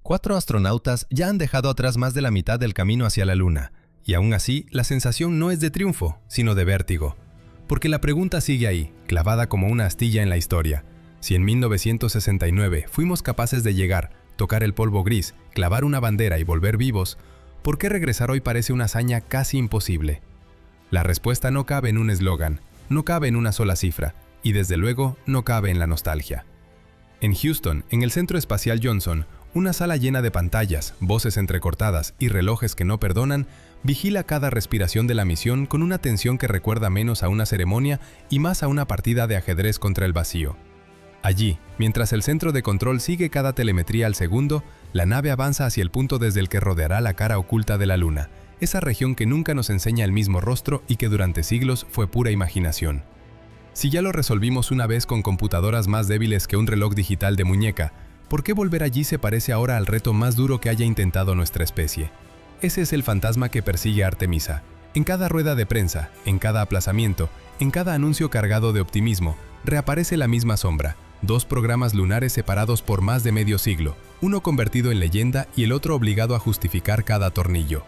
4 astronautas ya han dejado atrás más de la mitad del camino hacia la Luna, y aún así la sensación no es de triunfo, sino de vértigo. Porque la pregunta sigue ahí, clavada como una astilla en la historia. Si en 1969 fuimos capaces de llegar, tocar el polvo gris, clavar una bandera y volver vivos, ¿por qué regresar hoy parece una hazaña casi imposible? La respuesta no cabe en un eslogan, no cabe en una sola cifra, y desde luego no cabe en la nostalgia. En Houston, en el Centro Espacial Johnson, una sala llena de pantallas, voces entrecortadas y relojes que no perdonan, vigila cada respiración de la misión con una tensión que recuerda menos a una ceremonia y más a una partida de ajedrez contra el vacío. Allí, mientras el centro de control sigue cada telemetría al segundo, la nave avanza hacia el punto desde el que rodeará la cara oculta de la Luna, esa región que nunca nos enseña el mismo rostro y que durante siglos fue pura imaginación. Si ya lo resolvimos una vez con computadoras más débiles que un reloj digital de muñeca, ¿por qué volver allí se parece ahora al reto más duro que haya intentado nuestra especie? Ese es el fantasma que persigue a Artemisa. En cada rueda de prensa, en cada aplazamiento, en cada anuncio cargado de optimismo, reaparece la misma sombra. 2 programas lunares separados por más de medio siglo, uno convertido en leyenda y el otro obligado a justificar cada tornillo.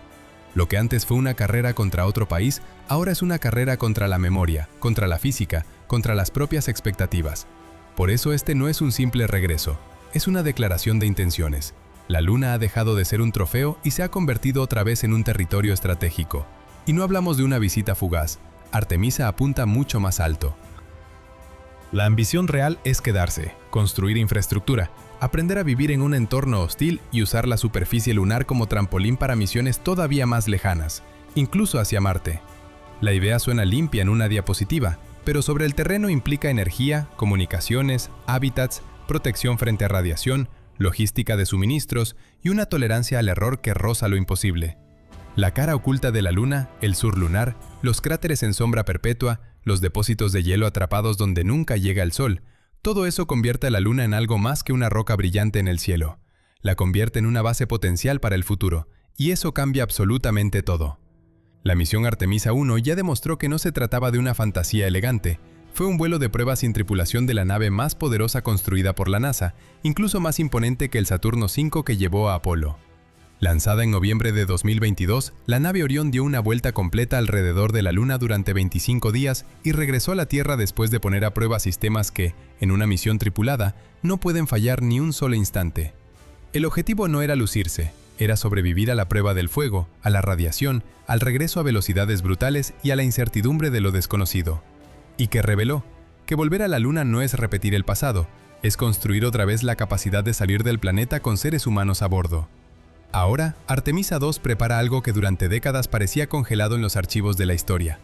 Lo que antes fue una carrera contra otro país, ahora es una carrera contra la memoria, contra la física, contra las propias expectativas. Por eso este no es un simple regreso, es una declaración de intenciones. La Luna ha dejado de ser un trofeo y se ha convertido otra vez en un territorio estratégico. Y no hablamos de una visita fugaz, Artemisa apunta mucho más alto. La ambición real es quedarse, construir infraestructura, aprender a vivir en un entorno hostil y usar la superficie lunar como trampolín para misiones todavía más lejanas, incluso hacia Marte. La idea suena limpia en una diapositiva, pero sobre el terreno implica energía, comunicaciones, hábitats, protección frente a radiación, logística de suministros y una tolerancia al error que roza lo imposible. La cara oculta de la Luna, el sur lunar, los cráteres en sombra perpetua, los depósitos de hielo atrapados donde nunca llega el sol, todo eso convierte a la Luna en algo más que una roca brillante en el cielo. La convierte en una base potencial para el futuro, y eso cambia absolutamente todo. La misión Artemisa 1 ya demostró que no se trataba de una fantasía elegante. Fue un vuelo de prueba sin tripulación de la nave más poderosa construida por la NASA, incluso más imponente que el Saturno V que llevó a Apolo. Lanzada en noviembre de 2022, la nave Orión dio una vuelta completa alrededor de la Luna durante 25 días y regresó a la Tierra después de poner a prueba sistemas que, en una misión tripulada, no pueden fallar ni un solo instante. El objetivo no era lucirse, era sobrevivir a la prueba del fuego, a la radiación, al regreso a velocidades brutales y a la incertidumbre de lo desconocido. ¿Y qué reveló? Que volver a la Luna no es repetir el pasado, es construir otra vez la capacidad de salir del planeta con seres humanos a bordo. Ahora, Artemisa 2 prepara algo que durante décadas parecía congelado en los archivos de la historia.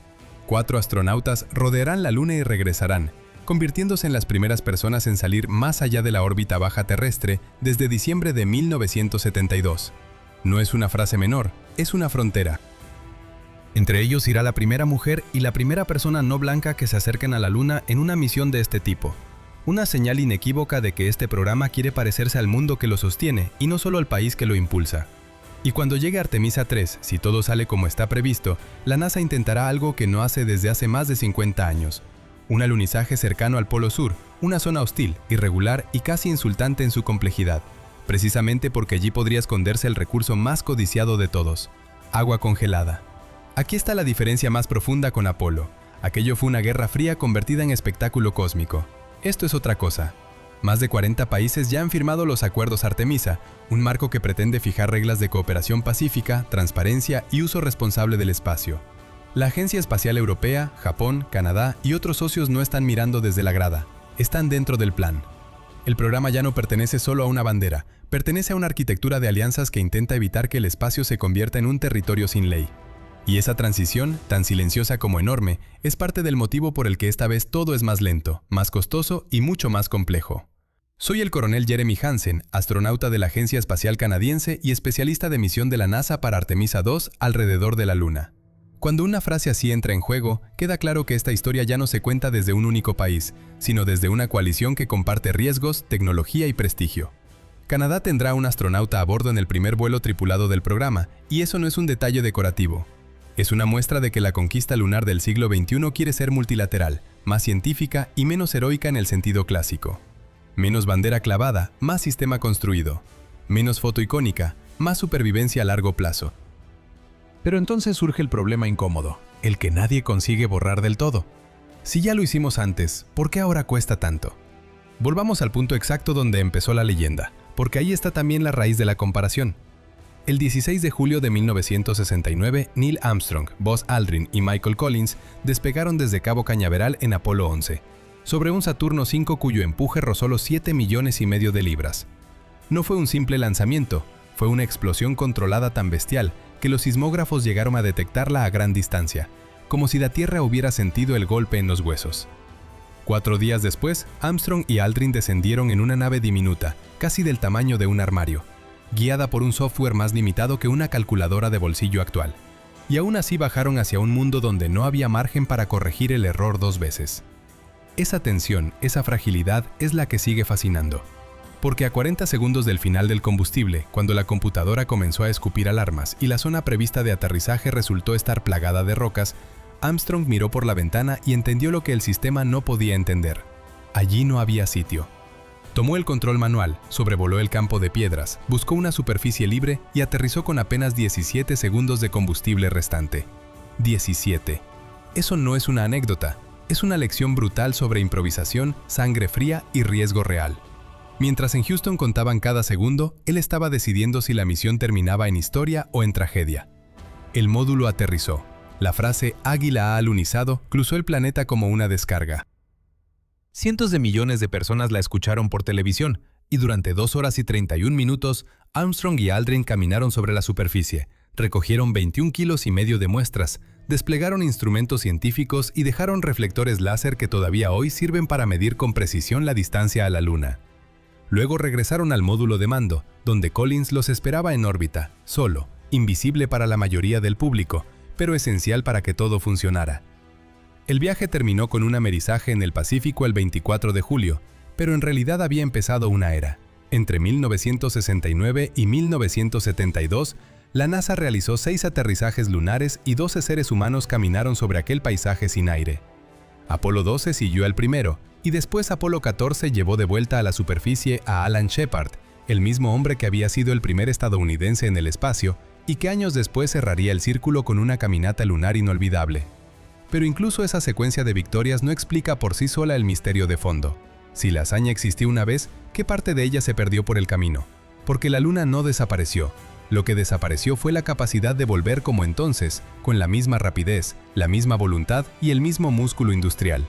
4 astronautas rodearán la Luna y regresarán, convirtiéndose en las primeras personas en salir más allá de la órbita baja terrestre desde diciembre de 1972. No es una frase menor, es una frontera. Entre ellos irá la primera mujer y la primera persona no blanca que se acerquen a la Luna en una misión de este tipo. Una señal inequívoca de que este programa quiere parecerse al mundo que lo sostiene y no solo al país que lo impulsa. Y cuando llegue Artemisa 3, si todo sale como está previsto, la NASA intentará algo que no hace desde hace más de 50 años. Un alunizaje cercano al Polo Sur, una zona hostil, irregular y casi insultante en su complejidad, precisamente porque allí podría esconderse el recurso más codiciado de todos, agua congelada. Aquí está la diferencia más profunda con Apolo. Aquello fue una guerra fría convertida en espectáculo cósmico. Esto es otra cosa. Más de 40 países ya han firmado los Acuerdos Artemisa, un marco que pretende fijar reglas de cooperación pacífica, transparencia y uso responsable del espacio. La Agencia Espacial Europea, Japón, Canadá y otros socios no están mirando desde la grada, están dentro del plan. El programa ya no pertenece solo a una bandera, pertenece a una arquitectura de alianzas que intenta evitar que el espacio se convierta en un territorio sin ley. Y esa transición, tan silenciosa como enorme, es parte del motivo por el que esta vez todo es más lento, más costoso y mucho más complejo. Soy el coronel Jeremy Hansen, astronauta de la Agencia Espacial Canadiense y especialista de misión de la NASA para Artemisa 2 alrededor de la Luna. Cuando una frase así entra en juego, queda claro que esta historia ya no se cuenta desde un único país, sino desde una coalición que comparte riesgos, tecnología y prestigio. Canadá tendrá un astronauta a bordo en el primer vuelo tripulado del programa, y eso no es un detalle decorativo. Es una muestra de que la conquista lunar del siglo XXI quiere ser multilateral, más científica y menos heroica en el sentido clásico. Menos bandera clavada, más sistema construido. menos foto icónica, más supervivencia a largo plazo. Pero entonces surge el problema incómodo, el que nadie consigue borrar del todo. Si ya lo hicimos antes, ¿por qué ahora cuesta tanto? Volvamos al punto exacto donde empezó la leyenda, porque ahí está también la raíz de la comparación. El 16 de julio de 1969, Neil Armstrong, Buzz Aldrin y Michael Collins despegaron desde Cabo Cañaveral en Apolo 11, sobre un Saturno V cuyo empuje rozó los 7,5 millones de libras. No fue un simple lanzamiento, fue una explosión controlada tan bestial que los sismógrafos llegaron a detectarla a gran distancia, como si la Tierra hubiera sentido el golpe en los huesos. 4 días después, Armstrong y Aldrin descendieron en una nave diminuta, casi del tamaño de un armario, guiada por un software más limitado que una calculadora de bolsillo actual. Y aún así bajaron hacia un mundo donde no había margen para corregir el error 2 veces. Esa tensión, esa fragilidad es la que sigue fascinando. Porque a 40 segundos del final del combustible, cuando la computadora comenzó a escupir alarmas y la zona prevista de aterrizaje resultó estar plagada de rocas, Armstrong miró por la ventana y entendió lo que el sistema no podía entender. Allí no había sitio. Tomó el control manual, sobrevoló el campo de piedras, buscó una superficie libre y aterrizó con apenas 17 segundos de combustible restante. 17. Eso no es una anécdota, es una lección brutal sobre improvisación, sangre fría y riesgo real. Mientras en Houston contaban cada segundo, él estaba decidiendo si la misión terminaba en historia o en tragedia. El módulo aterrizó. La frase «Águila ha alunizado» cruzó el planeta como una descarga. Cientos de millones de personas la escucharon por televisión, y durante 2 horas y 31 minutos, Armstrong y Aldrin caminaron sobre la superficie, recogieron 21,5 kilos de muestras, desplegaron instrumentos científicos y dejaron reflectores láser que todavía hoy sirven para medir con precisión la distancia a la Luna. Luego regresaron al módulo de mando, donde Collins los esperaba en órbita, solo, invisible para la mayoría del público, pero esencial para que todo funcionara. El viaje terminó con un amerizaje en el Pacífico el 24 de julio, pero en realidad había empezado una era. Entre 1969 y 1972, la NASA realizó 6 aterrizajes lunares y 12 seres humanos caminaron sobre aquel paisaje sin aire. Apolo 12 siguió al primero, y después Apolo 14 llevó de vuelta a la superficie a Alan Shepard, el mismo hombre que había sido el primer estadounidense en el espacio y que años después cerraría el círculo con una caminata lunar inolvidable. Pero incluso esa secuencia de victorias no explica por sí sola el misterio de fondo. Si la hazaña existió una vez, ¿qué parte de ella se perdió por el camino? Porque la Luna no desapareció. Lo que desapareció fue la capacidad de volver como entonces, con la misma rapidez, la misma voluntad y el mismo músculo industrial.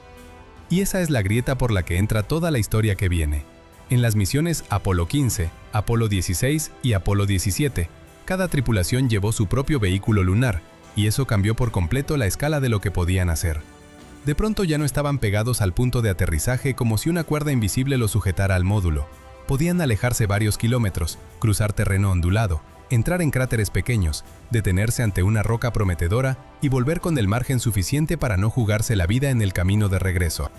Y esa es la grieta por la que entra toda la historia que viene. En las misiones Apolo 15, Apolo 16 y Apolo 17, cada tripulación llevó su propio vehículo lunar, y eso cambió por completo la escala de lo que podían hacer. De pronto ya no estaban pegados al punto de aterrizaje como si una cuerda invisible los sujetara al módulo. Podían alejarse varios kilómetros, cruzar terreno ondulado, entrar en cráteres pequeños, detenerse ante una roca prometedora y volver con el margen suficiente para no jugarse la vida en el camino de regreso.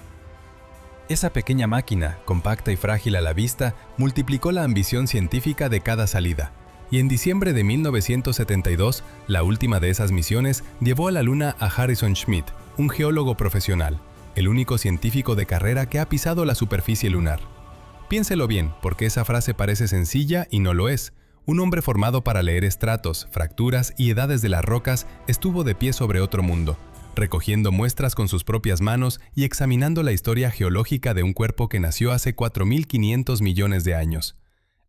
Esa pequeña máquina, compacta y frágil a la vista, multiplicó la ambición científica de cada salida. Y en diciembre de 1972, la última de esas misiones llevó a la Luna a Harrison Schmitt, un geólogo profesional, el único científico de carrera que ha pisado la superficie lunar. Piénselo bien, porque esa frase parece sencilla y no lo es. Un hombre formado para leer estratos, fracturas y edades de las rocas estuvo de pie sobre otro mundo, recogiendo muestras con sus propias manos y examinando la historia geológica de un cuerpo que nació hace 4.500 millones de años.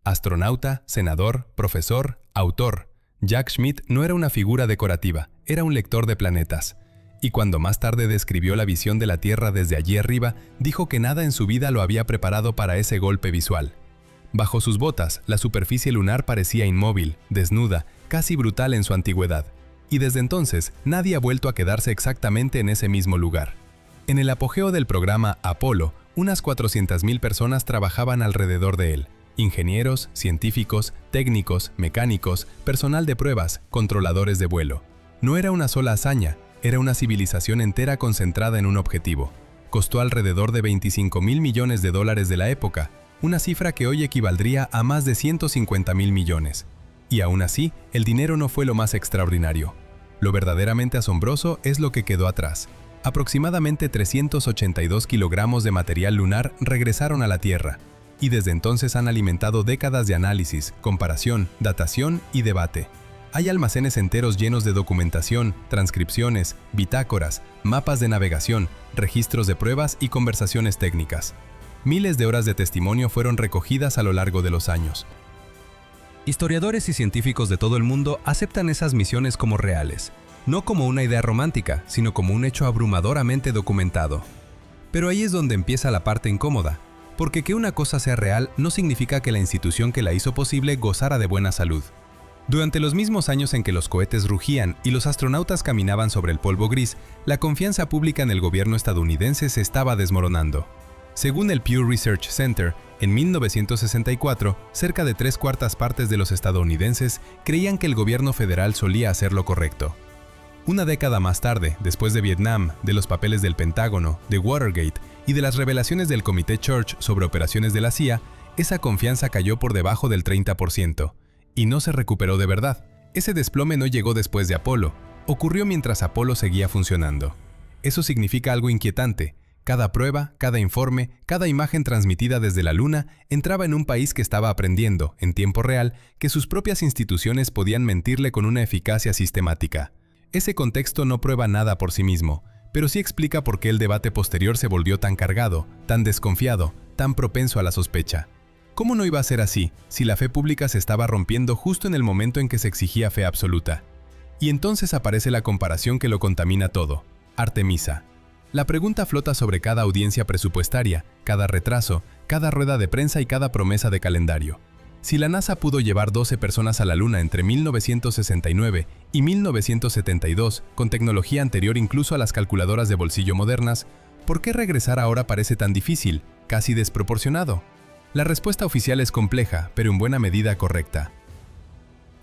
Astronauta, senador, profesor, autor, Jack Schmitt no era una figura decorativa, era un lector de planetas. Y cuando más tarde describió la visión de la Tierra desde allí arriba, dijo que nada en su vida lo había preparado para ese golpe visual. Bajo sus botas, la superficie lunar parecía inmóvil, desnuda, casi brutal en su antigüedad. Y desde entonces, nadie ha vuelto a quedarse exactamente en ese mismo lugar. En el apogeo del programa Apolo, unas 400,000 personas trabajaban alrededor de él. Ingenieros, científicos, técnicos, mecánicos, personal de pruebas, controladores de vuelo. No era una sola hazaña, era una civilización entera concentrada en un objetivo. Costó alrededor de $25,000 millones de la época, una cifra que hoy equivaldría a más de 150,000 millones. Y aún así, el dinero no fue lo más extraordinario. Lo verdaderamente asombroso es lo que quedó atrás. Aproximadamente 382 kilogramos de material lunar regresaron a la Tierra. y desde entonces han alimentado décadas de análisis, comparación, datación y debate. Hay almacenes enteros llenos de documentación, transcripciones, bitácoras, mapas de navegación, registros de pruebas y conversaciones técnicas. Miles de horas de testimonio fueron recogidas a lo largo de los años. Historiadores y científicos de todo el mundo aceptan esas misiones como reales, no como una idea romántica, sino como un hecho abrumadoramente documentado. Pero ahí es donde empieza la parte incómoda, porque que una cosa sea real no significa que la institución que la hizo posible gozara de buena salud. Durante los mismos años en que los cohetes rugían y los astronautas caminaban sobre el polvo gris, la confianza pública en el gobierno estadounidense se estaba desmoronando. Según el Pew Research Center, en 1964, cerca de 3/4 partes de los estadounidenses creían que el gobierno federal solía hacer lo correcto. Una década más tarde, después de Vietnam, de los papeles del Pentágono, de Watergate y de las revelaciones del Comité Church sobre operaciones de la CIA, esa confianza cayó por debajo del 30%. Y no se recuperó de verdad. Ese desplome no llegó después de Apolo, ocurrió mientras Apolo seguía funcionando. Eso significa algo inquietante. Cada prueba, cada informe, cada imagen transmitida desde la Luna entraba en un país que estaba aprendiendo, en tiempo real, que sus propias instituciones podían mentirle con una eficacia sistemática. Ese contexto no prueba nada por sí mismo, pero sí explica por qué el debate posterior se volvió tan cargado, tan desconfiado, tan propenso a la sospecha. ¿Cómo no iba a ser así, si la fe pública se estaba rompiendo justo en el momento en que se exigía fe absoluta? Y entonces aparece la comparación que lo contamina todo: Artemisa. La pregunta flota sobre cada audiencia presupuestaria, cada retraso, cada rueda de prensa y cada promesa de calendario. Si la NASA pudo llevar 12 personas a la Luna entre 1969 y 1972, con tecnología anterior incluso a las calculadoras de bolsillo modernas, ¿por qué regresar ahora parece tan difícil, casi desproporcionado? La respuesta oficial es compleja, pero en buena medida correcta.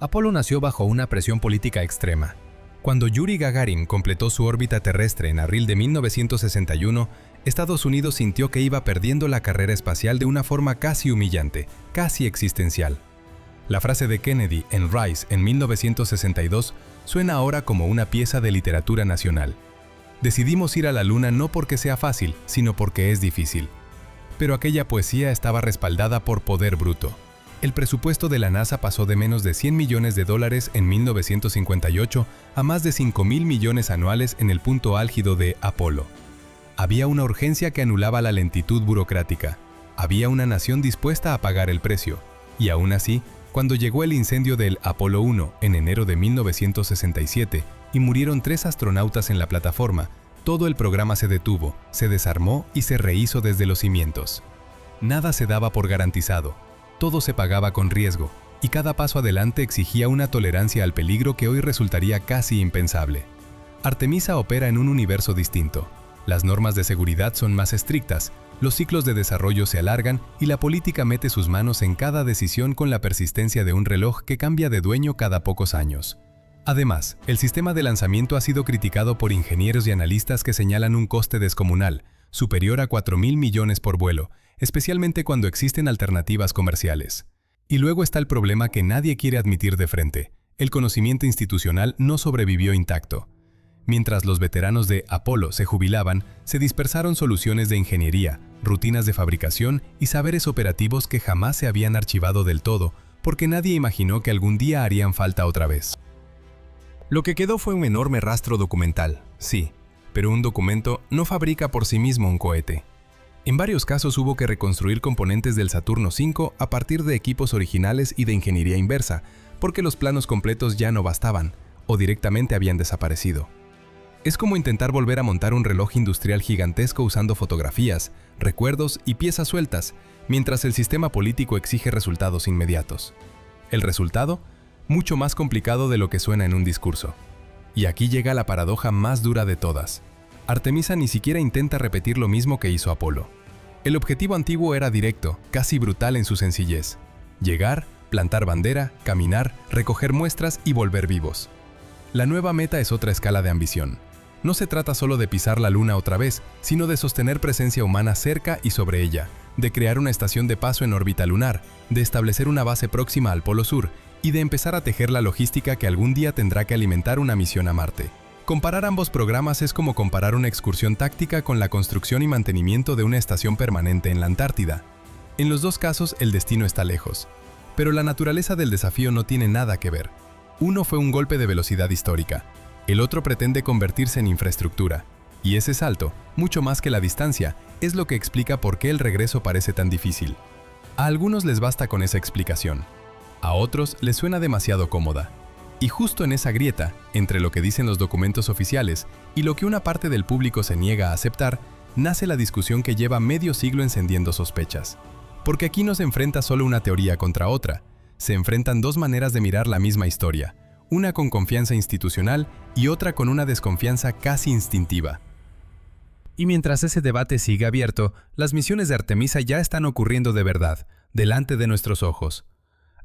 Apolo nació bajo una presión política extrema. Cuando Yuri Gagarin completó su órbita terrestre en abril de 1961, Estados Unidos sintió que iba perdiendo la carrera espacial de una forma casi humillante, casi existencial. La frase de Kennedy en Rise en 1962 suena ahora como una pieza de literatura nacional. Decidimos ir a la Luna no porque sea fácil, sino porque es difícil. Pero aquella poesía estaba respaldada por poder bruto. El presupuesto de la NASA pasó de menos de $100 millones en 1958 a más de 5.000 millones anuales en el punto álgido de Apolo. Había una urgencia que anulaba la lentitud burocrática. Había una nación dispuesta a pagar el precio. Y aún así, cuando llegó el incendio del Apolo 1 en enero de 1967 y murieron 3 astronautas en la plataforma, todo el programa se detuvo, se desarmó y se rehizo desde los cimientos. Nada se daba por garantizado. Todo se pagaba con riesgo, y cada paso adelante exigía una tolerancia al peligro que hoy resultaría casi impensable. Artemisa opera en un universo distinto. Las normas de seguridad son más estrictas, los ciclos de desarrollo se alargan y la política mete sus manos en cada decisión con la persistencia de un reloj que cambia de dueño cada pocos años. Además, el sistema de lanzamiento ha sido criticado por ingenieros y analistas que señalan un coste descomunal, superior a 4.000 millones por vuelo, especialmente cuando existen alternativas comerciales. Y luego está el problema que nadie quiere admitir de frente: el conocimiento institucional no sobrevivió intacto. Mientras los veteranos de Apolo se jubilaban, se dispersaron soluciones de ingeniería, rutinas de fabricación y saberes operativos que jamás se habían archivado del todo, porque nadie imaginó que algún día harían falta otra vez. Lo que quedó fue un enorme rastro documental, sí, pero un documento no fabrica por sí mismo un cohete. En varios casos hubo que reconstruir componentes del Saturno V a partir de equipos originales y de ingeniería inversa, porque los planos completos ya no bastaban, o directamente habían desaparecido. Es como intentar volver a montar un reloj industrial gigantesco usando fotografías, recuerdos y piezas sueltas, mientras el sistema político exige resultados inmediatos. El resultado, mucho más complicado de lo que suena en un discurso. Y aquí llega la paradoja más dura de todas. Artemisa ni siquiera intenta repetir lo mismo que hizo Apolo. El objetivo antiguo era directo, casi brutal en su sencillez: llegar, plantar bandera, caminar, recoger muestras y volver vivos. La nueva meta es otra escala de ambición. No se trata solo de pisar la Luna otra vez, sino de sostener presencia humana cerca y sobre ella, de crear una estación de paso en órbita lunar, de establecer una base próxima al Polo Sur y de empezar a tejer la logística que algún día tendrá que alimentar una misión a Marte. Comparar ambos programas es como comparar una excursión táctica con la construcción y mantenimiento de una estación permanente en la Antártida. En los dos casos el destino está lejos, pero la naturaleza del desafío no tiene nada que ver. Uno fue un golpe de velocidad histórica, el otro pretende convertirse en infraestructura, y ese salto, mucho más que la distancia, es lo que explica por qué el regreso parece tan difícil. A algunos les basta con esa explicación, a otros les suena demasiado cómoda. Y justo en esa grieta, entre lo que dicen los documentos oficiales y lo que una parte del público se niega a aceptar, nace la discusión que lleva medio siglo encendiendo sospechas. Porque aquí no se enfrenta solo una teoría contra otra, se enfrentan dos maneras de mirar la misma historia, una con confianza institucional y otra con una desconfianza casi instintiva. Y mientras ese debate sigue abierto, las misiones de Artemisa ya están ocurriendo de verdad, delante de nuestros ojos.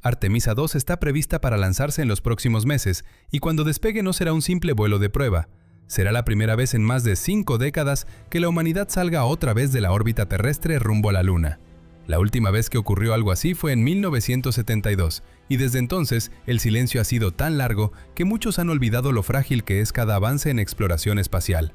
Artemisa 2 está prevista para lanzarse en los próximos meses, y cuando despegue no será un simple vuelo de prueba. Será la primera vez en más de 5 décadas que la humanidad salga otra vez de la órbita terrestre rumbo a la Luna. La última vez que ocurrió algo así fue en 1972, y desde entonces el silencio ha sido tan largo que muchos han olvidado lo frágil que es cada avance en exploración espacial.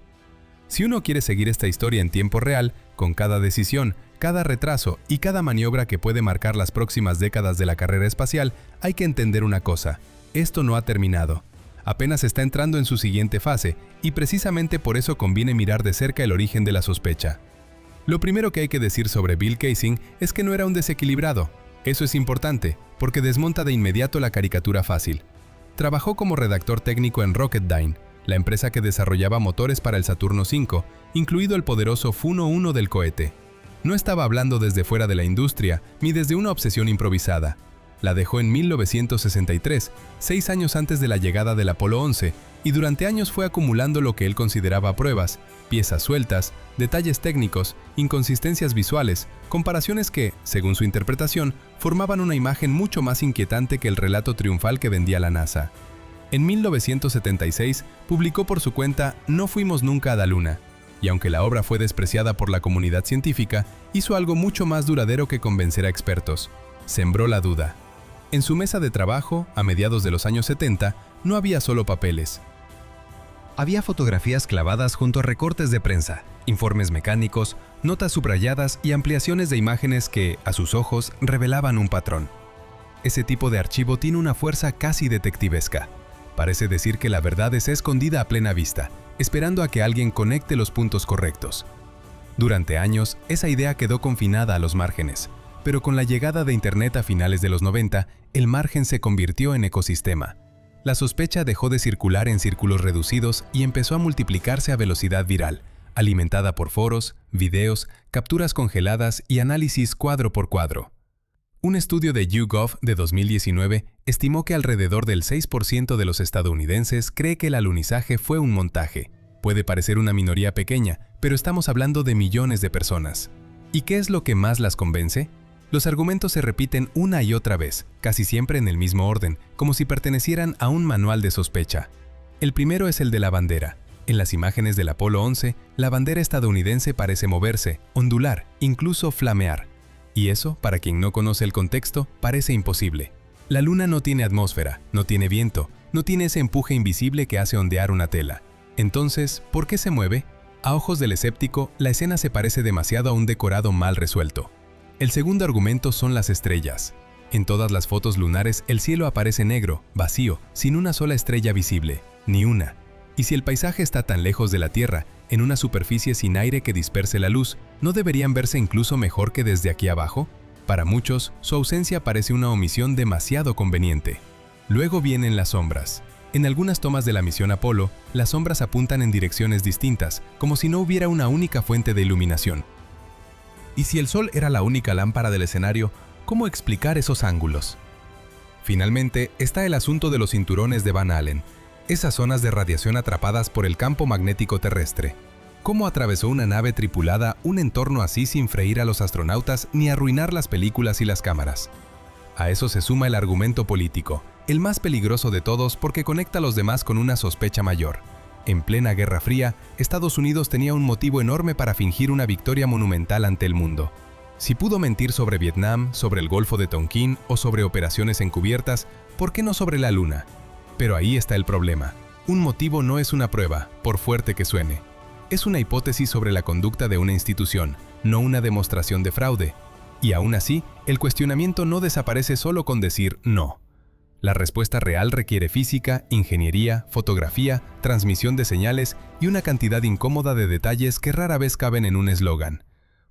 Si uno quiere seguir esta historia en tiempo real, con cada decisión, cada retraso y cada maniobra que puede marcar las próximas décadas de la carrera espacial, hay que entender una cosa: esto no ha terminado. Apenas está entrando en su siguiente fase, y precisamente por eso conviene mirar de cerca el origen de la sospecha. Lo primero que hay que decir sobre Bill Kaysing es que no era un desequilibrado. Eso es importante, porque desmonta de inmediato la caricatura fácil. Trabajó como redactor técnico en Rocketdyne, la empresa que desarrollaba motores para el Saturno V, incluido el poderoso Funo 1 del cohete. No estaba hablando desde fuera de la industria, ni desde una obsesión improvisada. La dejó en 1963, 6 años antes de la llegada del Apolo 11, y durante años fue acumulando lo que él consideraba pruebas, piezas sueltas, detalles técnicos, inconsistencias visuales, comparaciones que, según su interpretación, formaban una imagen mucho más inquietante que el relato triunfal que vendía la NASA. En 1976 publicó por su cuenta No fuimos nunca a la Luna, y aunque la obra fue despreciada por la comunidad científica, hizo algo mucho más duradero que convencer a expertos: sembró la duda. En su mesa de trabajo, a mediados de los años 70, no había solo papeles. Había fotografías clavadas junto a recortes de prensa, informes mecánicos, notas subrayadas y ampliaciones de imágenes que, a sus ojos, revelaban un patrón. Ese tipo de archivo tiene una fuerza casi detectivesca. Parece decir que la verdad es escondida a plena vista, esperando a que alguien conecte los puntos correctos. Durante años, esa idea quedó confinada a los márgenes, pero con la llegada de Internet a finales de los 90, el margen se convirtió en ecosistema. La sospecha dejó de circular en círculos reducidos y empezó a multiplicarse a velocidad viral, alimentada por foros, videos, capturas congeladas y análisis cuadro por cuadro. Un estudio de YouGov de 2019 estimó que alrededor del 6% de los estadounidenses cree que el alunizaje fue un montaje. Puede parecer una minoría pequeña, pero estamos hablando de millones de personas. ¿Y qué es lo que más las convence? Los argumentos se repiten una y otra vez, casi siempre en el mismo orden, como si pertenecieran a un manual de sospecha. El primero es el de la bandera. En las imágenes del Apolo 11, la bandera estadounidense parece moverse, ondular, incluso flamear. Y eso, para quien no conoce el contexto, parece imposible. La Luna no tiene atmósfera, no tiene viento, no tiene ese empuje invisible que hace ondear una tela. Entonces, ¿por qué se mueve? A ojos del escéptico, la escena se parece demasiado a un decorado mal resuelto. El segundo argumento son las estrellas. En todas las fotos lunares el cielo aparece negro, vacío, sin una sola estrella visible, ni una. Y si el paisaje está tan lejos de la Tierra, en una superficie sin aire que disperse la luz, ¿no deberían verse incluso mejor que desde aquí abajo? Para muchos, su ausencia parece una omisión demasiado conveniente. Luego vienen las sombras. En algunas tomas de la misión Apolo, las sombras apuntan en direcciones distintas, como si no hubiera una única fuente de iluminación. Y si el Sol era la única lámpara del escenario, ¿cómo explicar esos ángulos? Finalmente, está el asunto de los cinturones de Van Allen, esas zonas de radiación atrapadas por el campo magnético terrestre. ¿Cómo atravesó una nave tripulada un entorno así sin freír a los astronautas ni arruinar las películas y las cámaras? A eso se suma el argumento político, el más peligroso de todos porque conecta a los demás con una sospecha mayor. En plena Guerra Fría, Estados Unidos tenía un motivo enorme para fingir una victoria monumental ante el mundo. Si pudo mentir sobre Vietnam, sobre el Golfo de Tonkin o sobre operaciones encubiertas, ¿por qué no sobre la Luna? Pero ahí está el problema. Un motivo no es una prueba, por fuerte que suene. Es una hipótesis sobre la conducta de una institución, no una demostración de fraude. Y aún así, el cuestionamiento no desaparece solo con decir no. La respuesta real requiere física, ingeniería, fotografía, transmisión de señales y una cantidad incómoda de detalles que rara vez caben en un eslogan.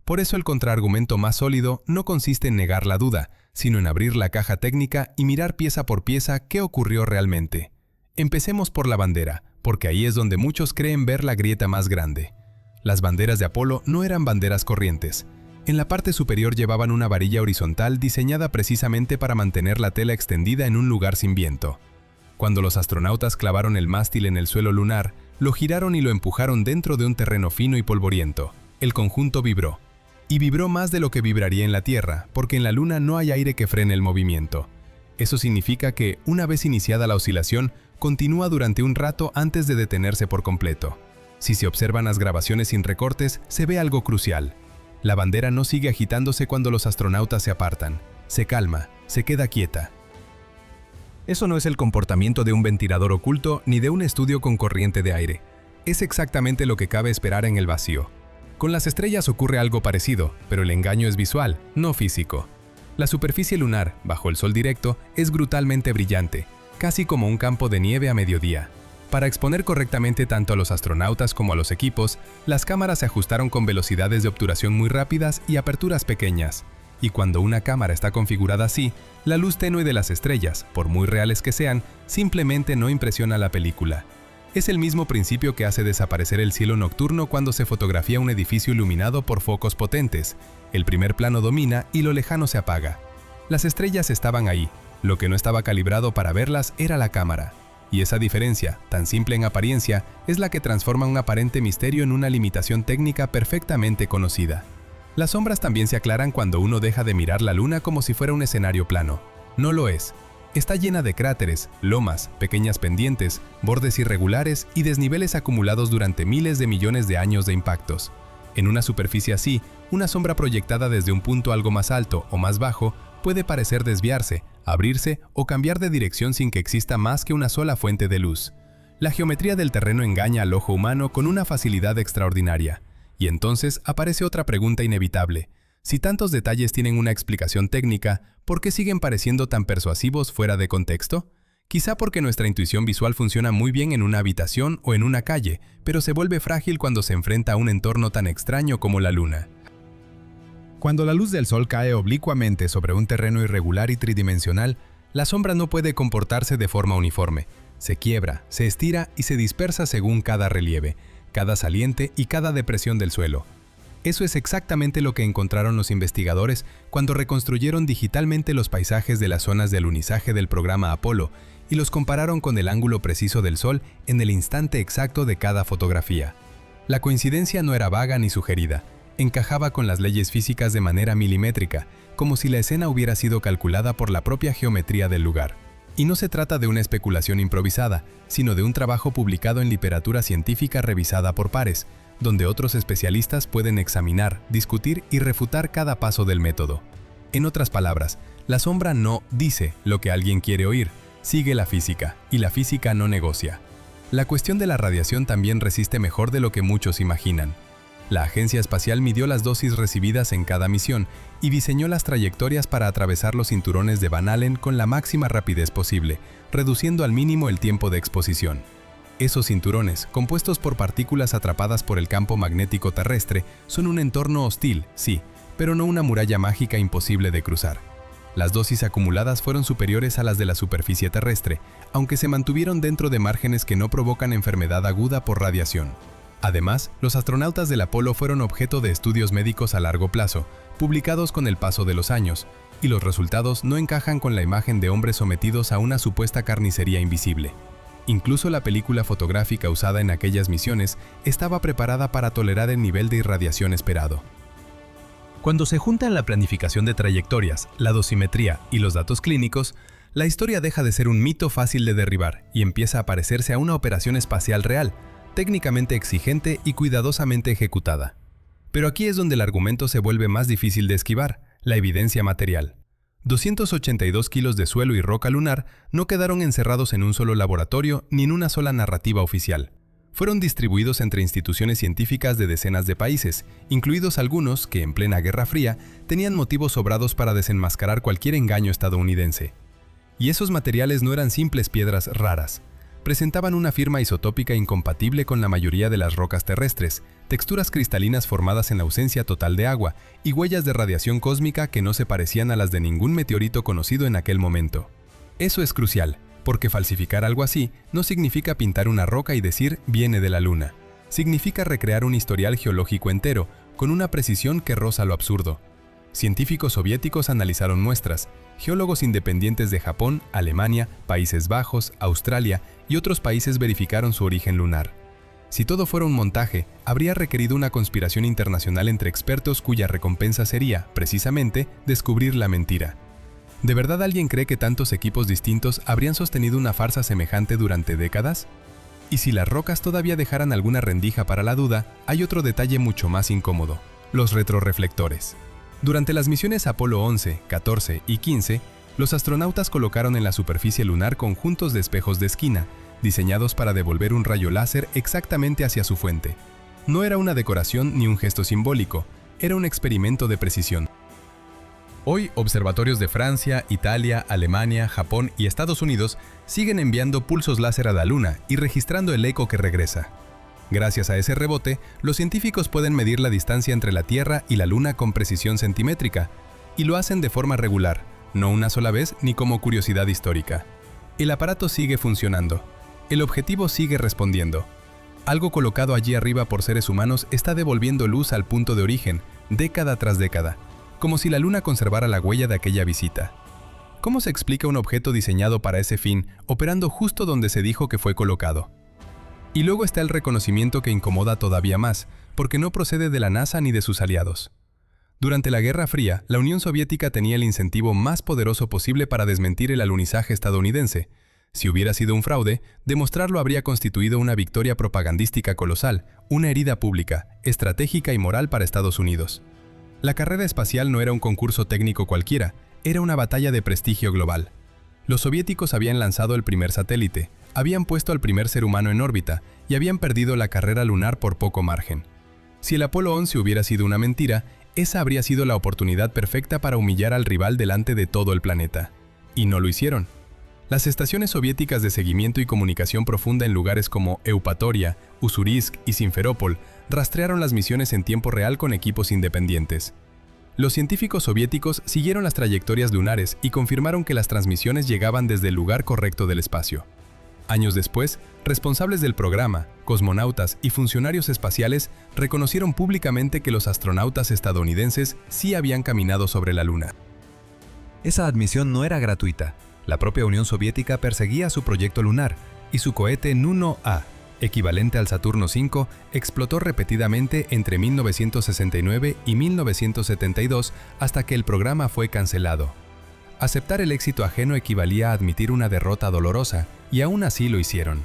Por eso el contraargumento más sólido no consiste en negar la duda, sino en abrir la caja técnica y mirar pieza por pieza qué ocurrió realmente. Empecemos por la bandera, porque ahí es donde muchos creen ver la grieta más grande. Las banderas de Apolo no eran banderas corrientes. En la parte superior llevaban una varilla horizontal diseñada precisamente para mantener la tela extendida en un lugar sin viento. Cuando los astronautas clavaron el mástil en el suelo lunar, lo giraron y lo empujaron dentro de un terreno fino y polvoriento. El conjunto vibró. Y vibró más de lo que vibraría en la Tierra, porque en la Luna no hay aire que frene el movimiento. Eso significa que, una vez iniciada la oscilación, continúa durante un rato antes de detenerse por completo. Si se observan las grabaciones sin recortes, se ve algo crucial. La bandera no sigue agitándose cuando los astronautas se apartan. Se calma, se queda quieta. Eso no es el comportamiento de un ventilador oculto ni de un estudio con corriente de aire. Es exactamente lo que cabe esperar en el vacío. Con las estrellas ocurre algo parecido, pero el engaño es visual, no físico. La superficie lunar, bajo el sol directo, es brutalmente brillante, casi como un campo de nieve a mediodía. Para exponer correctamente tanto a los astronautas como a los equipos, las cámaras se ajustaron con velocidades de obturación muy rápidas y aperturas pequeñas. Y cuando una cámara está configurada así, la luz tenue de las estrellas, por muy reales que sean, simplemente no impresiona la película. Es el mismo principio que hace desaparecer el cielo nocturno cuando se fotografía un edificio iluminado por focos potentes. El primer plano domina y lo lejano se apaga. Las estrellas estaban ahí. Lo que no estaba calibrado para verlas era la cámara. Y esa diferencia, tan simple en apariencia, es la que transforma un aparente misterio en una limitación técnica perfectamente conocida. Las sombras también se aclaran cuando uno deja de mirar la Luna como si fuera un escenario plano. No lo es. Está llena de cráteres, lomas, pequeñas pendientes, bordes irregulares y desniveles acumulados durante miles de millones de años de impactos. En una superficie así, una sombra proyectada desde un punto algo más alto o más bajo puede parecer desviarse, abrirse o cambiar de dirección sin que exista más que una sola fuente de luz. La geometría del terreno engaña al ojo humano con una facilidad extraordinaria. Y entonces aparece otra pregunta inevitable. Si tantos detalles tienen una explicación técnica, ¿por qué siguen pareciendo tan persuasivos fuera de contexto? Quizá porque nuestra intuición visual funciona muy bien en una habitación o en una calle, pero se vuelve frágil cuando se enfrenta a un entorno tan extraño como la Luna. Cuando la luz del sol cae oblicuamente sobre un terreno irregular y tridimensional, la sombra no puede comportarse de forma uniforme. Se quiebra, se estira y se dispersa según cada relieve, cada saliente y cada depresión del suelo. Eso es exactamente lo que encontraron los investigadores cuando reconstruyeron digitalmente los paisajes de las zonas de alunizaje del programa Apolo y los compararon con el ángulo preciso del Sol en el instante exacto de cada fotografía. La coincidencia no era vaga ni sugerida, encajaba con las leyes físicas de manera milimétrica, como si la escena hubiera sido calculada por la propia geometría del lugar. Y no se trata de una especulación improvisada, sino de un trabajo publicado en literatura científica revisada por pares, donde otros especialistas pueden examinar, discutir y refutar cada paso del método. En otras palabras, la sombra no dice lo que alguien quiere oír, sigue la física, y la física no negocia. La cuestión de la radiación también resiste mejor de lo que muchos imaginan. La Agencia Espacial midió las dosis recibidas en cada misión y diseñó las trayectorias para atravesar los cinturones de Van Allen con la máxima rapidez posible, reduciendo al mínimo el tiempo de exposición. Esos cinturones, compuestos por partículas atrapadas por el campo magnético terrestre, son un entorno hostil, sí, pero no una muralla mágica imposible de cruzar. Las dosis acumuladas fueron superiores a las de la superficie terrestre, aunque se mantuvieron dentro de márgenes que no provocan enfermedad aguda por radiación. Además, los astronautas del Apolo fueron objeto de estudios médicos a largo plazo, publicados con el paso de los años, y los resultados no encajan con la imagen de hombres sometidos a una supuesta carnicería invisible. Incluso la película fotográfica usada en aquellas misiones estaba preparada para tolerar el nivel de irradiación esperado. Cuando se juntan la planificación de trayectorias, la dosimetría y los datos clínicos, la historia deja de ser un mito fácil de derribar y empieza a parecerse a una operación espacial real, técnicamente exigente y cuidadosamente ejecutada. Pero aquí es donde el argumento se vuelve más difícil de esquivar, la evidencia material. 282 kilos de suelo y roca lunar no quedaron encerrados en un solo laboratorio ni en una sola narrativa oficial. Fueron distribuidos entre instituciones científicas de decenas de países, incluidos algunos que, en plena Guerra Fría, tenían motivos sobrados para desenmascarar cualquier engaño estadounidense. Y esos materiales no eran simples piedras raras. Presentaban una firma isotópica incompatible con la mayoría de las rocas terrestres, texturas cristalinas formadas en la ausencia total de agua y huellas de radiación cósmica que no se parecían a las de ningún meteorito conocido en aquel momento. Eso es crucial, porque falsificar algo así no significa pintar una roca y decir viene de la Luna. Significa recrear un historial geológico entero, con una precisión que roza lo absurdo. Científicos soviéticos analizaron muestras, geólogos independientes de Japón, Alemania, Países Bajos, Australia y otros países verificaron su origen lunar. Si todo fuera un montaje, habría requerido una conspiración internacional entre expertos cuya recompensa sería, precisamente, descubrir la mentira. ¿De verdad alguien cree que tantos equipos distintos habrían sostenido una farsa semejante durante décadas? Y si las rocas todavía dejaran alguna rendija para la duda, hay otro detalle mucho más incómodo: los retroreflectores. Durante las misiones Apolo 11, 14 y 15, los astronautas colocaron en la superficie lunar conjuntos de espejos de esquina, diseñados para devolver un rayo láser exactamente hacia su fuente. No era una decoración ni un gesto simbólico, era un experimento de precisión. Hoy, observatorios de Francia, Italia, Alemania, Japón y Estados Unidos siguen enviando pulsos láser a la Luna y registrando el eco que regresa. Gracias a ese rebote, los científicos pueden medir la distancia entre la Tierra y la Luna con precisión centimétrica, y lo hacen de forma regular, no una sola vez ni como curiosidad histórica. El aparato sigue funcionando. El objetivo sigue respondiendo. Algo colocado allí arriba por seres humanos está devolviendo luz al punto de origen, década tras década, como si la Luna conservara la huella de aquella visita. ¿Cómo se explica un objeto diseñado para ese fin, operando justo donde se dijo que fue colocado? Y luego está el reconocimiento que incomoda todavía más, porque no procede de la NASA ni de sus aliados. Durante la Guerra Fría, la Unión Soviética tenía el incentivo más poderoso posible para desmentir el alunizaje estadounidense. Si hubiera sido un fraude, demostrarlo habría constituido una victoria propagandística colosal, una herida pública, estratégica y moral para Estados Unidos. La carrera espacial no era un concurso técnico cualquiera, era una batalla de prestigio global. Los soviéticos habían lanzado el primer satélite, habían puesto al primer ser humano en órbita y habían perdido la carrera lunar por poco margen. Si el Apolo 11 hubiera sido una mentira, esa habría sido la oportunidad perfecta para humillar al rival delante de todo el planeta. Y no lo hicieron. Las estaciones soviéticas de seguimiento y comunicación profunda en lugares como Eupatoria, Ussurisk y Simferópol rastrearon las misiones en tiempo real con equipos independientes. Los científicos soviéticos siguieron las trayectorias lunares y confirmaron que las transmisiones llegaban desde el lugar correcto del espacio. Años después, responsables del programa, cosmonautas y funcionarios espaciales reconocieron públicamente que los astronautas estadounidenses sí habían caminado sobre la Luna. Esa admisión no era gratuita. La propia Unión Soviética perseguía su proyecto lunar y su cohete Nuno-A, equivalente al Saturno V, explotó repetidamente entre 1969 y 1972 hasta que el programa fue cancelado. Aceptar el éxito ajeno equivalía a admitir una derrota dolorosa, y aún así lo hicieron.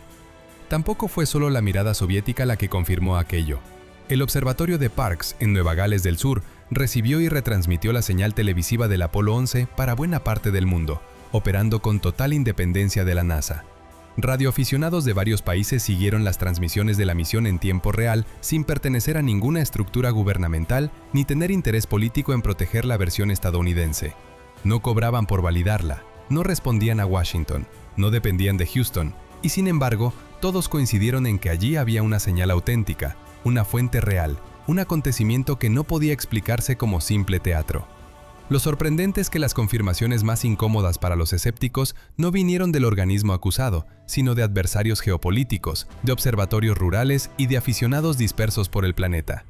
Tampoco fue solo la mirada soviética la que confirmó aquello. El observatorio de Parkes, en Nueva Gales del Sur, recibió y retransmitió la señal televisiva del Apolo 11 para buena parte del mundo, operando con total independencia de la NASA. Radioaficionados de varios países siguieron las transmisiones de la misión en tiempo real sin pertenecer a ninguna estructura gubernamental ni tener interés político en proteger la versión estadounidense. No cobraban por validarla, no respondían a Washington, no dependían de Houston, y sin embargo, todos coincidieron en que allí había una señal auténtica, una fuente real, un acontecimiento que no podía explicarse como simple teatro. Lo sorprendente es que las confirmaciones más incómodas para los escépticos no vinieron del organismo acusado, sino de adversarios geopolíticos, de observatorios rurales y de aficionados dispersos por el planeta.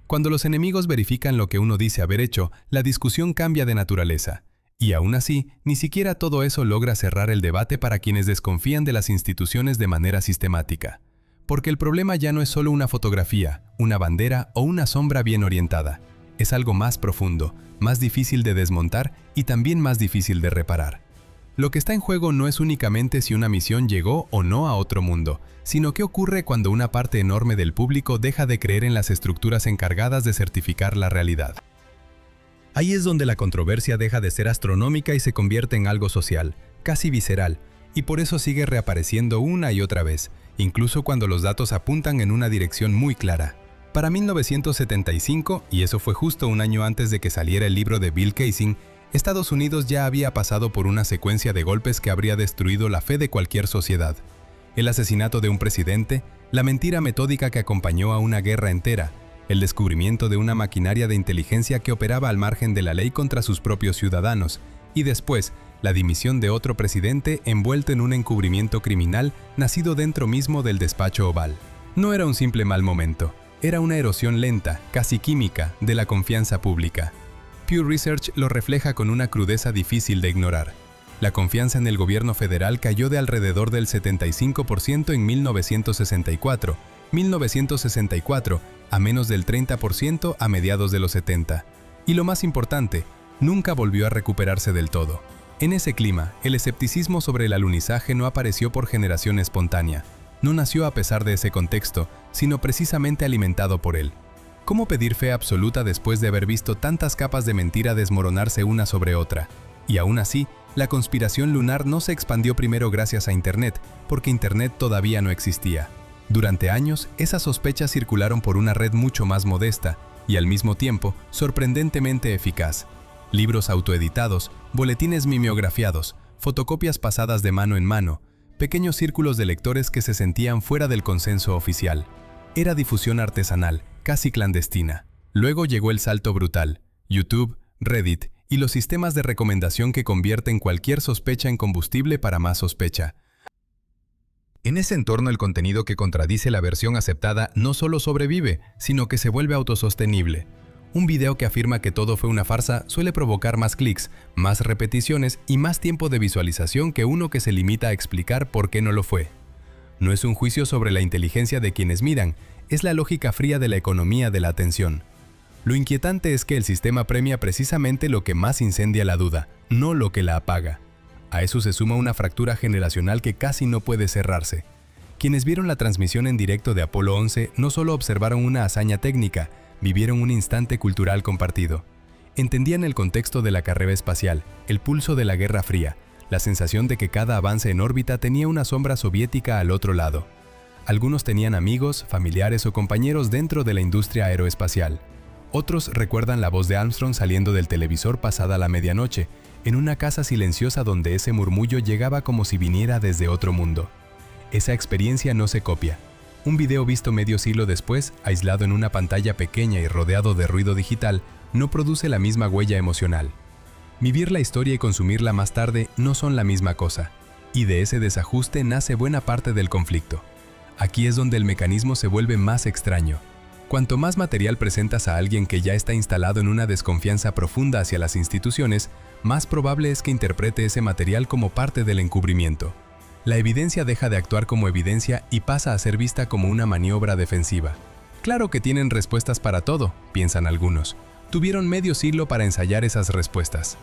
Cuando los enemigos verifican lo que uno dice haber hecho, la discusión cambia de naturaleza. Y aún así, ni siquiera todo eso logra cerrar el debate para quienes desconfían de las instituciones de manera sistemática. Porque el problema ya no es solo una fotografía, una bandera o una sombra bien orientada. Es algo más profundo, más difícil de desmontar y también más difícil de reparar. Lo que está en juego no es únicamente si una misión llegó o no a otro mundo, sino qué ocurre cuando una parte enorme del público deja de creer en las estructuras encargadas de certificar la realidad. Ahí es donde la controversia deja de ser astronómica y se convierte en algo social, casi visceral, y por eso sigue reapareciendo una y otra vez, incluso cuando los datos apuntan en una dirección muy clara. Para 1975, y eso fue justo un año antes de que saliera el libro de Bill Kaysing, Estados Unidos ya había pasado por una secuencia de golpes que habría destruido la fe de cualquier sociedad. El asesinato de un presidente, la mentira metódica que acompañó a una guerra entera, el descubrimiento de una maquinaria de inteligencia que operaba al margen de la ley contra sus propios ciudadanos, y después, la dimisión de otro presidente envuelto en un encubrimiento criminal nacido dentro mismo del despacho oval. No era un simple mal momento, era una erosión lenta, casi química, de la confianza pública. Pew Research lo refleja con una crudeza difícil de ignorar. La confianza en el gobierno federal cayó de alrededor del 75% en 1964 a menos del 30% a mediados de los 70. Y lo más importante, nunca volvió a recuperarse del todo. En ese clima, el escepticismo sobre el alunizaje no apareció por generación espontánea. No nació a pesar de ese contexto, sino precisamente alimentado por él. ¿Cómo pedir fe absoluta después de haber visto tantas capas de mentira desmoronarse una sobre otra? Y aún así, la conspiración lunar no se expandió primero gracias a Internet, porque Internet todavía no existía. Durante años, esas sospechas circularon por una red mucho más modesta y al mismo tiempo sorprendentemente eficaz. Libros autoeditados, boletines mimeografiados, fotocopias pasadas de mano en mano, pequeños círculos de lectores que se sentían fuera del consenso oficial. Era difusión artesanal, casi clandestina. Luego llegó el salto brutal: YouTube, Reddit y los sistemas de recomendación que convierten cualquier sospecha en combustible para más sospecha. En ese entorno, el contenido que contradice la versión aceptada no solo sobrevive, sino que se vuelve autosostenible. Un video que afirma que todo fue una farsa suele provocar más clics, más repeticiones y más tiempo de visualización que uno que se limita a explicar por qué no lo fue. No es un juicio sobre la inteligencia de quienes miran, es la lógica fría de la economía de la atención. Lo inquietante es que el sistema premia precisamente lo que más incendia la duda, no lo que la apaga. A eso se suma una fractura generacional que casi no puede cerrarse. Quienes vieron la transmisión en directo de Apolo 11 no solo observaron una hazaña técnica, vivieron un instante cultural compartido. Entendían el contexto de la carrera espacial, el pulso de la Guerra Fría, la sensación de que cada avance en órbita tenía una sombra soviética al otro lado. Algunos tenían amigos, familiares o compañeros dentro de la industria aeroespacial. Otros recuerdan la voz de Armstrong saliendo del televisor pasada la medianoche, en una casa silenciosa donde ese murmullo llegaba como si viniera desde otro mundo. Esa experiencia no se copia. Un video visto medio siglo después, aislado en una pantalla pequeña y rodeado de ruido digital, no produce la misma huella emocional. Vivir la historia y consumirla más tarde no son la misma cosa, y de ese desajuste nace buena parte del conflicto. Aquí es donde el mecanismo se vuelve más extraño. Cuanto más material presentas a alguien que ya está instalado en una desconfianza profunda hacia las instituciones, más probable es que interprete ese material como parte del encubrimiento. La evidencia deja de actuar como evidencia y pasa a ser vista como una maniobra defensiva. Claro que tienen respuestas para todo, piensan algunos. Tuvieron medio siglo para ensayar esas respuestas.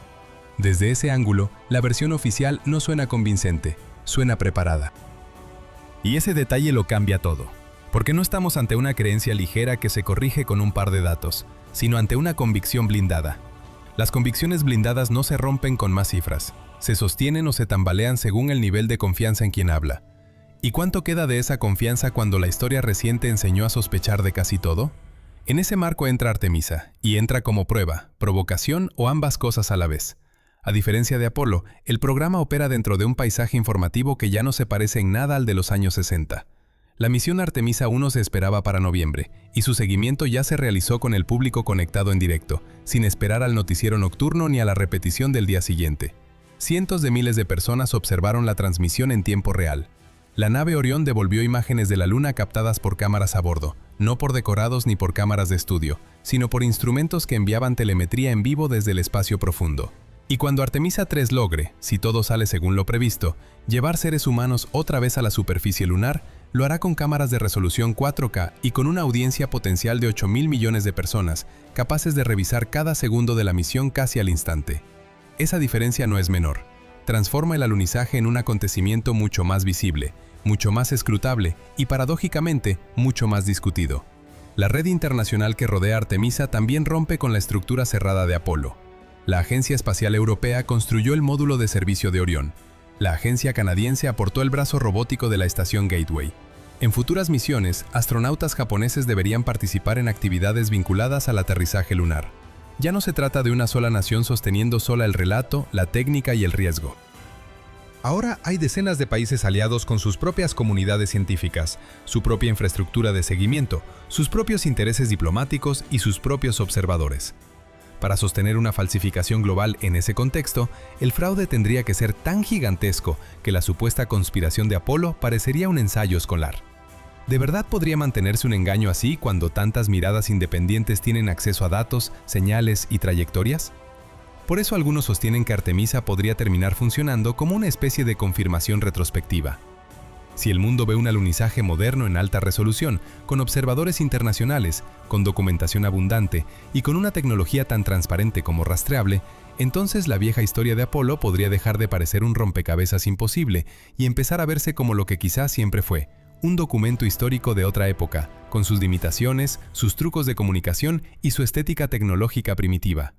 Desde ese ángulo, la versión oficial no suena convincente, suena preparada. Y ese detalle lo cambia todo, porque no estamos ante una creencia ligera que se corrige con un par de datos, sino ante una convicción blindada. Las convicciones blindadas no se rompen con más cifras, se sostienen o se tambalean según el nivel de confianza en quien habla. ¿Y cuánto queda de esa confianza cuando la historia reciente enseñó a sospechar de casi todo? En ese marco entra Artemisa, y entra como prueba, provocación o ambas cosas a la vez. A diferencia de Apolo, el programa opera dentro de un paisaje informativo que ya no se parece en nada al de los años 60. La misión Artemisa 1 se esperaba para noviembre, y su seguimiento ya se realizó con el público conectado en directo, sin esperar al noticiero nocturno ni a la repetición del día siguiente. Cientos de miles de personas observaron la transmisión en tiempo real. La nave Orión devolvió imágenes de la Luna captadas por cámaras a bordo, no por decorados ni por cámaras de estudio, sino por instrumentos que enviaban telemetría en vivo desde el espacio profundo. Y cuando Artemisa 3 logre, si todo sale según lo previsto, llevar seres humanos otra vez a la superficie lunar, lo hará con cámaras de resolución 4K y con una audiencia potencial de 8.000 millones de personas, capaces de revisar cada segundo de la misión casi al instante. Esa diferencia no es menor. Transforma el alunizaje en un acontecimiento mucho más visible, mucho más escrutable y, paradójicamente, mucho más discutido. La red internacional que rodea a Artemisa también rompe con la estructura cerrada de Apolo. La Agencia Espacial Europea construyó el módulo de servicio de Orión. La agencia canadiense aportó el brazo robótico de la estación Gateway. En futuras misiones, astronautas japoneses deberían participar en actividades vinculadas al aterrizaje lunar. Ya no se trata de una sola nación sosteniendo sola el relato, la técnica y el riesgo. Ahora hay decenas de países aliados con sus propias comunidades científicas, su propia infraestructura de seguimiento, sus propios intereses diplomáticos y sus propios observadores. Para sostener una falsificación global en ese contexto, el fraude tendría que ser tan gigantesco que la supuesta conspiración de Apolo parecería un ensayo escolar. ¿De verdad podría mantenerse un engaño así cuando tantas miradas independientes tienen acceso a datos, señales y trayectorias? Por eso algunos sostienen que Artemisa podría terminar funcionando como una especie de confirmación retrospectiva. Si el mundo ve un alunizaje moderno en alta resolución, con observadores internacionales, con documentación abundante y con una tecnología tan transparente como rastreable, entonces la vieja historia de Apolo podría dejar de parecer un rompecabezas imposible y empezar a verse como lo que quizás siempre fue, un documento histórico de otra época, con sus limitaciones, sus trucos de comunicación y su estética tecnológica primitiva.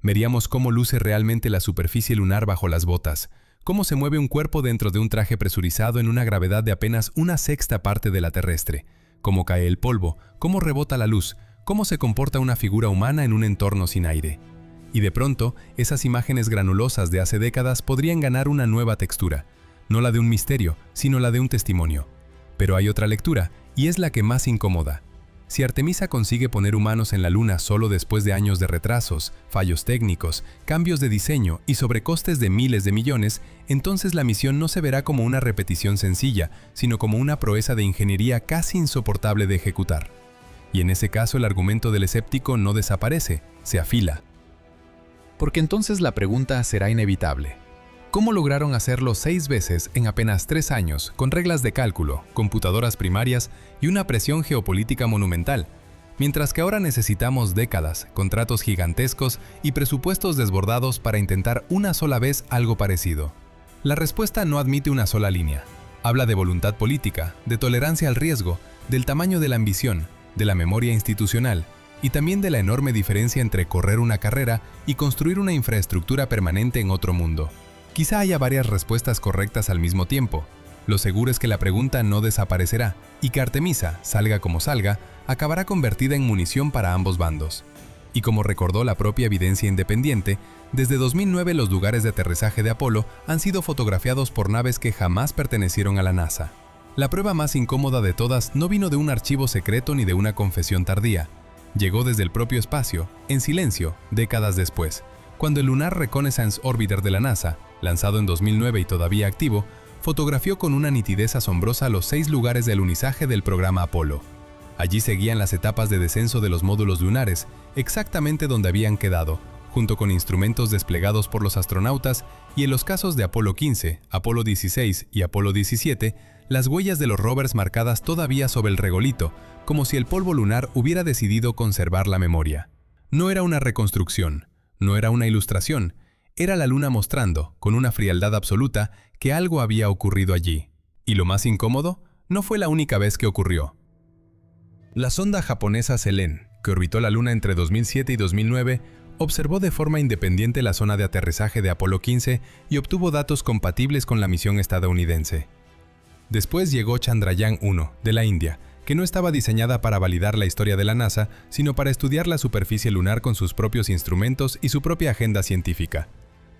Veríamos cómo luce realmente la superficie lunar bajo las botas, cómo se mueve un cuerpo dentro de un traje presurizado en una gravedad de apenas una sexta parte de la terrestre, cómo cae el polvo, cómo rebota la luz, cómo se comporta una figura humana en un entorno sin aire. Y de pronto, esas imágenes granulosas de hace décadas podrían ganar una nueva textura, no la de un misterio, sino la de un testimonio. Pero hay otra lectura, y es la que más incomoda. Si Artemisa consigue poner humanos en la Luna solo después de años de retrasos, fallos técnicos, cambios de diseño y sobrecostes de miles de millones, entonces la misión no se verá como una repetición sencilla, sino como una proeza de ingeniería casi insoportable de ejecutar. Y en ese caso el argumento del escéptico no desaparece, se afila. Porque entonces la pregunta será inevitable. ¿Cómo lograron hacerlo 6 veces en apenas 3 años, con reglas de cálculo, computadoras primarias y una presión geopolítica monumental, mientras que ahora necesitamos décadas, contratos gigantescos y presupuestos desbordados para intentar una sola vez algo parecido? La respuesta no admite una sola línea. Habla de voluntad política, de tolerancia al riesgo, del tamaño de la ambición, de la memoria institucional y también de la enorme diferencia entre correr una carrera y construir una infraestructura permanente en otro mundo. Quizá haya varias respuestas correctas al mismo tiempo. Lo seguro es que la pregunta no desaparecerá y que Artemisa, salga como salga, acabará convertida en munición para ambos bandos. Y como recordó la propia evidencia independiente, desde 2009 los lugares de aterrizaje de Apolo han sido fotografiados por naves que jamás pertenecieron a la NASA. La prueba más incómoda de todas no vino de un archivo secreto ni de una confesión tardía. Llegó desde el propio espacio, en silencio, décadas después, cuando el Lunar Reconnaissance Orbiter de la NASA, lanzado en 2009 y todavía activo, fotografió con una nitidez asombrosa los 6 lugares de alunizaje del programa Apolo. Allí seguían las etapas de descenso de los módulos lunares, exactamente donde habían quedado, junto con instrumentos desplegados por los astronautas, y en los casos de Apolo 15, Apolo 16 y Apolo 17, las huellas de los rovers marcadas todavía sobre el regolito, como si el polvo lunar hubiera decidido conservar la memoria. No era una reconstrucción, no era una ilustración, era la Luna mostrando, con una frialdad absoluta, que algo había ocurrido allí. Y lo más incómodo, no fue la única vez que ocurrió. La sonda japonesa Selene, que orbitó la Luna entre 2007 y 2009, observó de forma independiente la zona de aterrizaje de Apolo 15 y obtuvo datos compatibles con la misión estadounidense. Después llegó Chandrayaan-1, de la India, que no estaba diseñada para validar la historia de la NASA, sino para estudiar la superficie lunar con sus propios instrumentos y su propia agenda científica.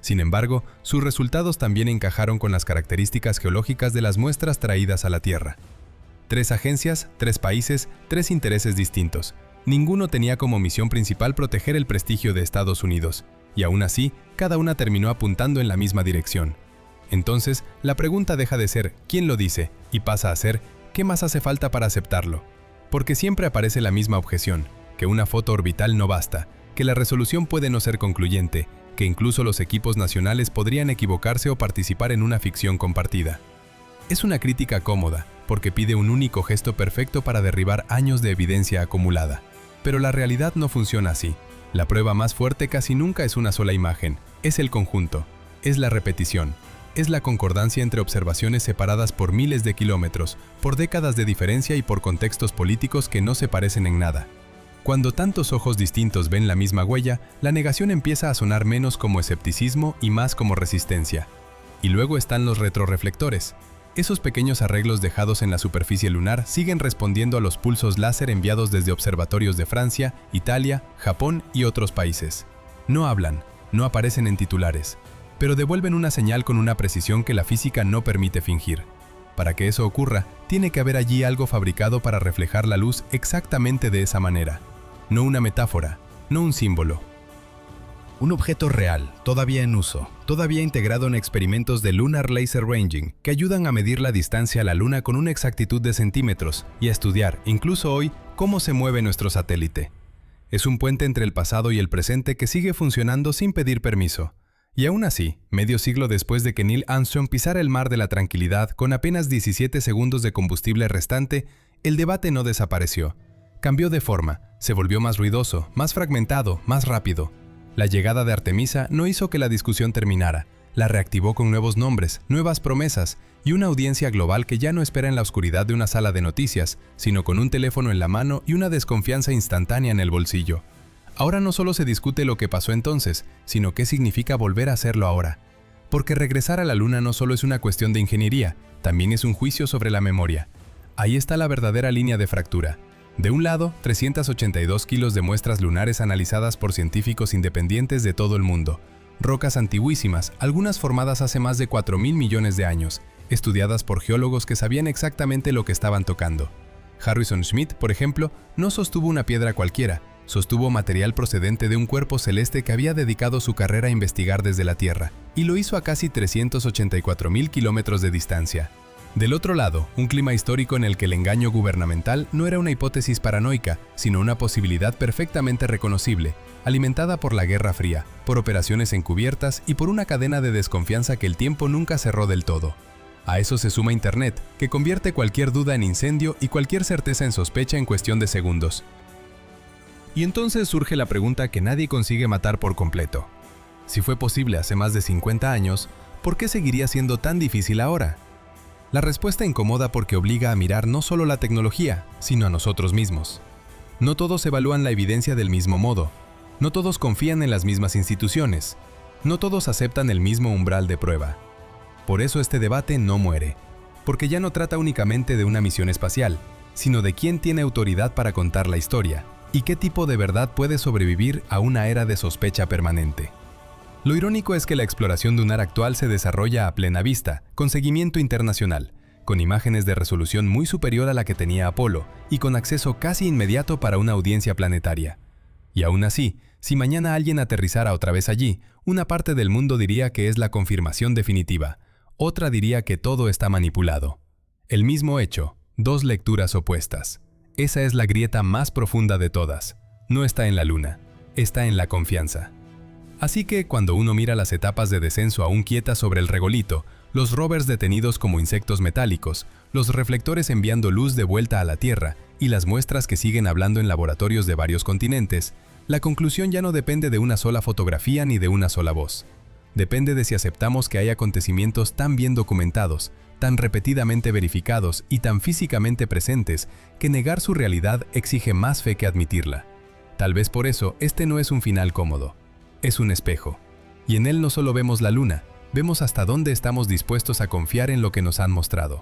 Sin embargo, sus resultados también encajaron con las características geológicas de las muestras traídas a la Tierra. 3 agencias, 3 países, 3 intereses distintos. Ninguno tenía como misión principal proteger el prestigio de Estados Unidos, y aún así, cada una terminó apuntando en la misma dirección. Entonces, la pregunta deja de ser ¿quién lo dice? Y pasa a ser ¿qué más hace falta para aceptarlo? Porque siempre aparece la misma objeción, que una foto orbital no basta, que la resolución puede no ser concluyente, que incluso los equipos nacionales podrían equivocarse o participar en una ficción compartida. Es una crítica cómoda, porque pide un único gesto perfecto para derribar años de evidencia acumulada. Pero la realidad no funciona así. La prueba más fuerte casi nunca es una sola imagen, es el conjunto, es la repetición. Es la concordancia entre observaciones separadas por miles de kilómetros, por décadas de diferencia y por contextos políticos que no se parecen en nada. Cuando tantos ojos distintos ven la misma huella, la negación empieza a sonar menos como escepticismo y más como resistencia. Y luego están los retroreflectores. Esos pequeños arreglos dejados en la superficie lunar siguen respondiendo a los pulsos láser enviados desde observatorios de Francia, Italia, Japón y otros países. No hablan, no aparecen en titulares, pero devuelven una señal con una precisión que la física no permite fingir. Para que eso ocurra, tiene que haber allí algo fabricado para reflejar la luz exactamente de esa manera. No una metáfora, no un símbolo. Un objeto real, todavía en uso, todavía integrado en experimentos de Lunar Laser Ranging, que ayudan a medir la distancia a la Luna con una exactitud de centímetros y a estudiar, incluso hoy, cómo se mueve nuestro satélite. Es un puente entre el pasado y el presente que sigue funcionando sin pedir permiso. Y aún así, medio siglo después de que Neil Armstrong pisara el mar de la tranquilidad con apenas 17 segundos de combustible restante, el debate no desapareció. Cambió de forma, se volvió más ruidoso, más fragmentado, más rápido. La llegada de Artemisa no hizo que la discusión terminara, la reactivó con nuevos nombres, nuevas promesas y una audiencia global que ya no espera en la oscuridad de una sala de noticias, sino con un teléfono en la mano y una desconfianza instantánea en el bolsillo. Ahora no solo se discute lo que pasó entonces, sino qué significa volver a hacerlo ahora. Porque regresar a la Luna no solo es una cuestión de ingeniería, también es un juicio sobre la memoria. Ahí está la verdadera línea de fractura. De un lado, 382 kilos de muestras lunares analizadas por científicos independientes de todo el mundo. Rocas antiguísimas, algunas formadas hace más de 4.000 millones de años, estudiadas por geólogos que sabían exactamente lo que estaban tocando. Harrison Schmitt, por ejemplo, no sostuvo una piedra cualquiera, sostuvo material procedente de un cuerpo celeste que había dedicado su carrera a investigar desde la Tierra, y lo hizo a casi 384.000 kilómetros de distancia. Del otro lado, un clima histórico en el que el engaño gubernamental no era una hipótesis paranoica, sino una posibilidad perfectamente reconocible, alimentada por la Guerra Fría, por operaciones encubiertas y por una cadena de desconfianza que el tiempo nunca cerró del todo. A eso se suma Internet, que convierte cualquier duda en incendio y cualquier certeza en sospecha en cuestión de segundos. Y entonces surge la pregunta que nadie consigue matar por completo. Si fue posible hace más de 50 años, ¿por qué seguiría siendo tan difícil ahora? La respuesta incomoda porque obliga a mirar no solo la tecnología, sino a nosotros mismos. No todos evalúan la evidencia del mismo modo. No todos confían en las mismas instituciones. No todos aceptan el mismo umbral de prueba. Por eso este debate no muere. Porque ya no trata únicamente de una misión espacial, sino de quién tiene autoridad para contar la historia y qué tipo de verdad puede sobrevivir a una era de sospecha permanente. Lo irónico es que la exploración lunar actual se desarrolla a plena vista, con seguimiento internacional, con imágenes de resolución muy superior a la que tenía Apolo y con acceso casi inmediato para una audiencia planetaria. Y aún así, si mañana alguien aterrizara otra vez allí, una parte del mundo diría que es la confirmación definitiva, otra diría que todo está manipulado. El mismo hecho, dos lecturas opuestas. Esa es la grieta más profunda de todas. No está en la Luna, está en la confianza. Así que, cuando uno mira las etapas de descenso aún quietas sobre el regolito, los rovers detenidos como insectos metálicos, los reflectores enviando luz de vuelta a la Tierra y las muestras que siguen hablando en laboratorios de varios continentes, la conclusión ya no depende de una sola fotografía ni de una sola voz. Depende de si aceptamos que hay acontecimientos tan bien documentados, tan repetidamente verificados y tan físicamente presentes que negar su realidad exige más fe que admitirla. Tal vez por eso este no es un final cómodo. Es un espejo, y en él no solo vemos la Luna, vemos hasta dónde estamos dispuestos a confiar en lo que nos han mostrado.